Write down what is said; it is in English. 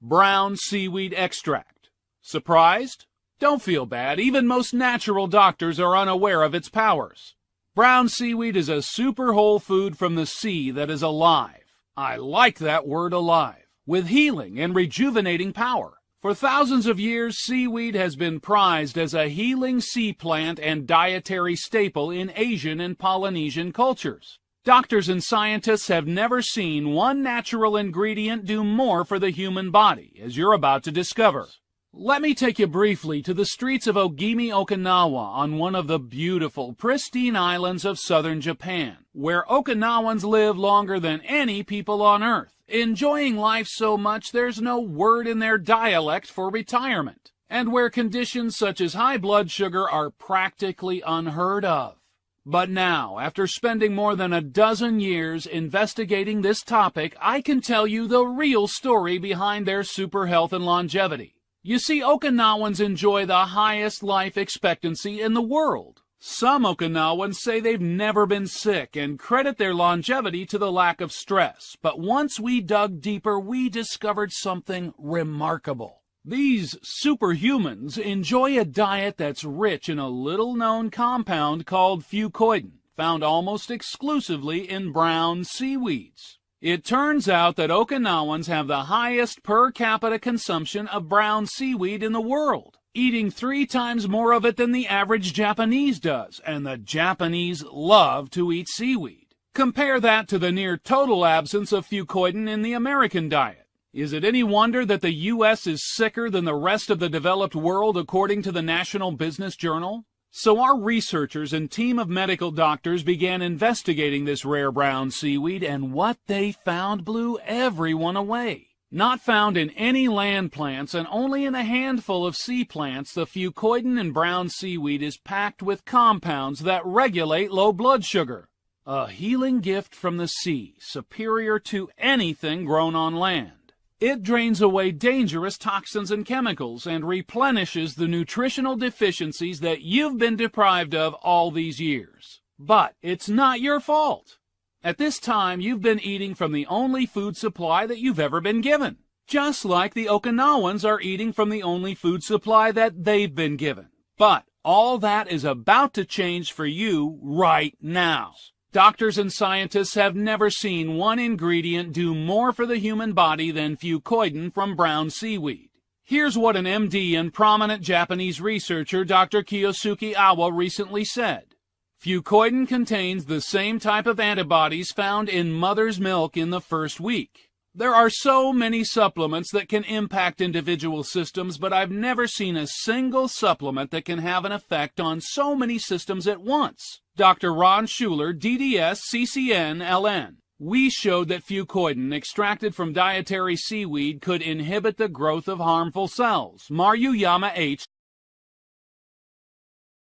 brown seaweed extract. Surprised? Don't feel bad. Even most natural doctors are unaware of its powers. Brown seaweed is a super whole food from the sea that is alive. I like that word alive, with healing and rejuvenating power. For thousands of years, seaweed has been prized as a healing sea plant and dietary staple in Asian and Polynesian cultures. Doctors and scientists have never seen one natural ingredient do more for the human body, as you're about to discover. Let me take you briefly to the streets of Ogimi, Okinawa, on one of the beautiful, pristine islands of southern Japan, where Okinawans live longer than any people on Earth, enjoying life so much there's no word in their dialect for retirement, and where conditions such as high blood sugar are practically unheard of. But now, after spending more than a dozen years investigating this topic, I can tell you the real story behind their super health and longevity. You see, Okinawans enjoy the highest life expectancy in the world. Some Okinawans say they've never been sick and credit their longevity to the lack of stress. But once we dug deeper, we discovered something remarkable. These superhumans enjoy a diet that's rich in a little-known compound called fucoidan, found almost exclusively in brown seaweeds. It turns out that Okinawans have the highest per capita consumption of brown seaweed in the world, eating 3 times more of it than the average Japanese does, and the Japanese love to eat seaweed. Compare that to the near total absence of fucoidan in the American diet. Is it any wonder that the U.S. is sicker than the rest of the developed world according to the National Business Journal? So our researchers and team of medical doctors began investigating this rare brown seaweed, and what they found blew everyone away. Not found in any land plants and only in a handful of sea plants, the fucoidan in brown seaweed is packed with compounds that regulate low blood sugar. A healing gift from the sea, superior to anything grown on land. It drains away dangerous toxins and chemicals and replenishes the nutritional deficiencies that you've been deprived of all these years. But it's not your fault. At this time, you've been eating from the only food supply that you've ever been given, just like the Okinawans are eating from the only food supply that they've been given. But all that is about to change for you right now. Doctors and scientists have never seen one ingredient do more for the human body than fucoidan from brown seaweed. Here's what an MD and prominent Japanese researcher, Dr. Kiyosuke Awa, recently said. Fucoidan contains the same type of antibodies found in mother's milk in the first week. There are so many supplements that can impact individual systems, but I've never seen a single supplement that can have an effect on so many systems at once. Dr. Ron Schuler, DDS, CCN, LN. We showed that fucoidan extracted from dietary seaweed could inhibit the growth of harmful cells. Maruyama H.